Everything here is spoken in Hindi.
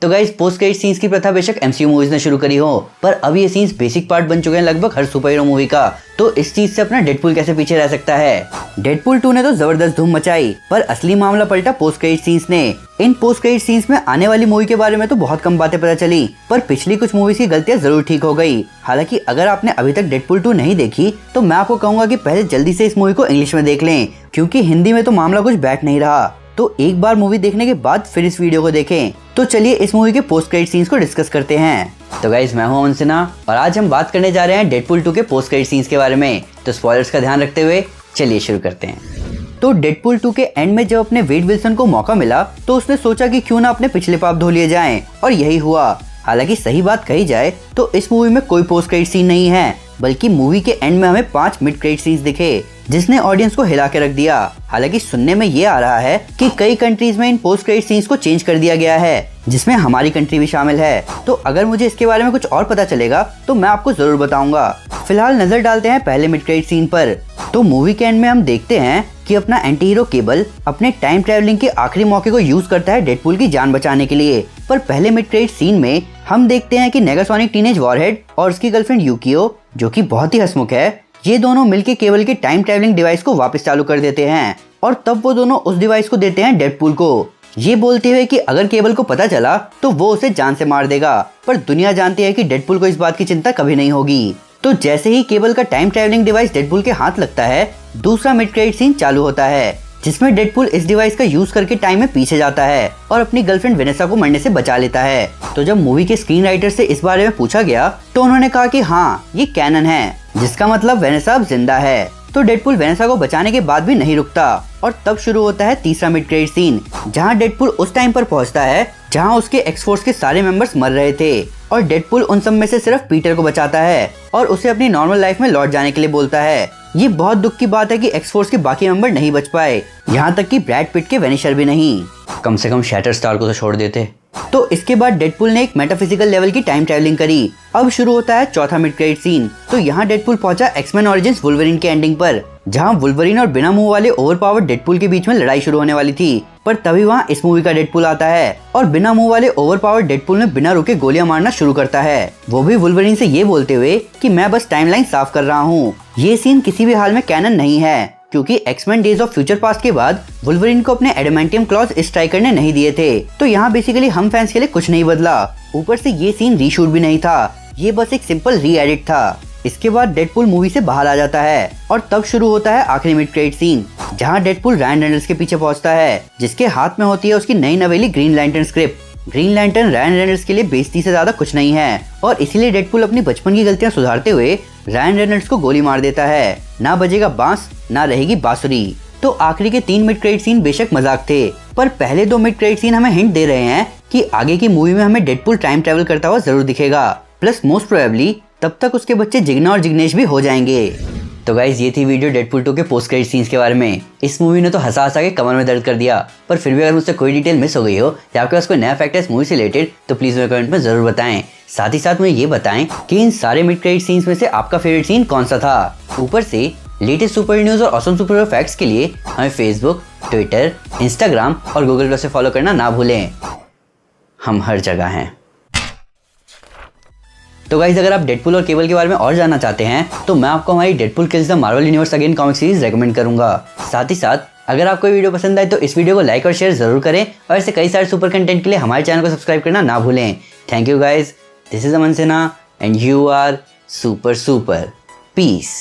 तो गाइस पोस्ट क्रेडिट सीन्स की प्रथा बेशक एमसीयू मूवीज ने शुरू करी हो, पर अब ये सीन्स बेसिक पार्ट बन चुके हैं लगभग हर सुपर हीरो मूवी का। तो इस चीज से अपना डेडपूल कैसे पीछे रह सकता है। डेडपूल 2 ने तो जबरदस्त धूम मचाई, पर असली मामला पलटा पोस्ट क्रेडिट सीन्स ने। इन पोस्ट क्रेडिट सीन्स में आने वाली मूवी के बारे में तो बहुत कम बातें पता चली, पर पिछली कुछ मूवीज की गलतियां जरूर ठीक हो गई। हालांकि अगर आपने अभी तक डेडपूल 2 नहीं देखी तो मैं आपको कहूंगा कि पहले जल्दी से इस मूवी को इंग्लिश में देख लें, क्योंकि हिंदी में तो मामला कुछ बैठ नहीं रहा। तो एक बार मूवी देखने के बाद फिर इस वीडियो को देखें। तो चलिए इस मूवी के पोस्ट क्रेडिट सीन्स को डिस्कस करते हैं। तो गाइस मैं हूं अमन सिन्हा और आज हम बात करने जा रहे हैं डेडपूल 2 के पोस्ट क्रेडिट सीन्स के बारे में। तो स्पॉयलर्स का ध्यान रखते हुए चलिए शुरू करते हैं। तो डेडपूल 2 के एंड में जब अपने वेड विल्सन को मौका मिला तो उसने सोचा कि क्यों ना अपने पिछले पाप धो लिए जाएं, और यही हुआ। हालांकि सही बात कही जाए तो इस मूवी में कोई पोस्ट क्रेडिट सीन नहीं है, बल्कि मूवी के एंड में हमें 5 मिड क्रेडिट सीन्स दिखे, जिसने ऑडियंस को हिला के रख दिया। हालांकि सुनने में ये आ रहा है कि कई कंट्रीज में इन पोस्ट क्रेडिट सीन्स को चेंज कर दिया गया है, जिसमें हमारी कंट्री भी शामिल है। तो अगर मुझे इसके बारे में कुछ और पता चलेगा तो मैं आपको जरूर बताऊंगा। फिलहाल नजर डालते हैं पहले मिड क्रेडिट सीन पर। तो मूवी के एंड में हम देखते हैं कि अपना एंटी हीरो केबल अपने टाइम ट्रैवलिंग के आखिरी मौके को यूज करता है डेडपूल की जान बचाने के लिए। पर पहले मिड क्रेडिट सीन में हम देखते हैं कि नेगासोनिक टीनेज वॉरहेड और उसकी गर्लफ्रेंड यूकियो, जो कि बहुत ही हंसमुख है, ये दोनों मिलके केबल के टाइम ट्रैवलिंग डिवाइस को वापस चालू कर देते हैं। और तब वो दोनों उस डिवाइस को देते हैं डेडपूल को, ये बोलते हुए कि अगर केबल को पता चला तो वो उसे जान से मार देगा। पर दुनिया जानती है कि डेडपूल को इस बात की चिंता कभी नहीं होगी। तो जैसे ही केबल का टाइम ट्रैवलिंग डिवाइस डेडपूल के हाथ लगता है, दूसरा मिड क्रेडिट सीन चालू होता है, जिसमें डेडपूल इस डिवाइस का यूज करके टाइम में पीछे जाता है और अपनी गर्लफ्रेंड वेनेसा को मरने से बचा लेता है। तो जब मूवी के स्क्रीन राइटर से इस बारे में पूछा गया तो उन्होंने कहा कि हाँ, ये कैनन है, जिसका मतलब वेनेसा अब जिंदा है। तो डेडपूल वेनेसा को बचाने के बाद भी नहीं रुकता और तब शुरू होता है तीसरा मिड क्रेडिट सीन, जहां डेडपूल उस टाइम पर पहुंचता है जहां उसके एक्स फोर्स के सारे मेंबर्स मर रहे थे, और डेडपूल उन सब में से सिर्फ पीटर को बचाता है और उसे अपनी नॉर्मल लाइफ में लौट जाने के लिए बोलता है। ये बहुत दुख की बात है कि एक्स फोर्स के बाकी मेंबर नहीं बच पाए, यहाँ तक कि ब्रैड पिट के वेनिशर भी नहीं। कम से कम शैटर स्टार को तो छोड़ देते। तो इसके बाद डेडपूल ने एक मेटाफिजिकल लेवल की टाइम ट्रैवलिंग करी। अब शुरू होता है चौथा मिड क्रेडिट सीन। तो यहाँ डेडपूल पहुंचा एक्समैन ओरिजिन्स वुल्वरीन के एंडिंग पर, जहाँ वुल्वरीन और बिना मुंह वाले ओवरपावर्ड डेडपूल के बीच में लड़ाई शुरू होने वाली थी। पर तभी वहाँ इस मूवी का डेडपूल आता है और बिना मुंह वाले ओवरपावर्ड डेडपूल में बिना रुके गोलियां मारना शुरू करता है, वो भी वुल्वरीन से ये बोलते हुए कि मैं बस टाइमलाइन साफ कर रहा हूँ। ये सीन किसी भी हाल में कैनन नहीं है, क्योंकि X-Men days of future past के बाद वुल्वरीन को अपने एडामेंटियम क्लॉज इस स्ट्राइकर ने नहीं दिए थे। तो यहाँ बेसिकली हम फैंस के लिए कुछ नहीं बदला। ऊपर से ये सीन रीशूट भी नहीं था, ये बस एक सिंपल री एडिट था। इसके बाद डेडपूल मूवी से बाहर आ जाता है और तब शुरू होता है आखिरी मिड क्रेडिट सीन, जहाँ डेडपूल रायन रेनॉल्ड्स के पीछे पहुंचता है, जिसके हाथ में होती है उसकी नई नवेली green lantern script. Green lantern Ryan Reynolds के लिए बेइज्जती से ज्यादा कुछ नहीं है, और इसीलिए डेडपूल अपनी बचपन की गलतियां सुधारते हुए रायन रेनॉल्ड्स को गोली मार देता है। ना बजेगा बांस, ना रहेगी बांसुरी। तो आखिरी के 3 मिड क्रेडिट सीन बेशक मजाक थे, पर पहले 2 मिड क्रेडिट सीन हमें हिंट दे रहे हैं कि आगे की मूवी में हमें डेडपूल टाइम ट्रैवल करता हुआ जरूर दिखेगा। प्लस मोस्ट प्रोबेबली तब तक उसके बच्चे जिग्ना और जिग्नेश भी हो जाएंगे। तो गाइज ये थी वीडियो डेडपूल 2 के पोस्ट क्रेडिट सीन्स के बारे में। इस मूवी ने तो हंसा हंसा के कमर में दर्द कर दिया, पर फिर भी अगर मुझसे कोई डिटेल मिस हो गई हो या आपके पास कोई नया फैक्ट है इस मूवी से रिलेटेड तो प्लीज मेरे कमेंट में जरूर बताएं। साथ ही साथ मुझे ये बताएं कि इन सारे मिड क्रेडिट सीन्स में से आपका फेवरेट सीन कौन सा था। ऊपर से लेटेस्ट सुपर न्यूज और ऑसम सुपर हीरो फैक्ट्स के लिए हमें फेसबुक, ट्विटर, इंस्टाग्राम और गूगल प्लस से फॉलो करना ना भूलें। हम हर जगह हैं। तो गाइज अगर आप डेडपूल और केबल के बारे में और जानना चाहते हैं तो मैं आपको हमारी Deadpool kills the Marvel universe again comic series recommend करूंगा। साथ ही साथ अगर आपको वीडियो पसंद आए तो इस वीडियो को लाइक और शेयर जरूर करें, और ऐसे कई सारे सुपर कंटेंट के लिए हमारे चैनल को सब्सक्राइब करना ना भूलें। Thank you guys, this is Aman Sinha and you are super super. Piece.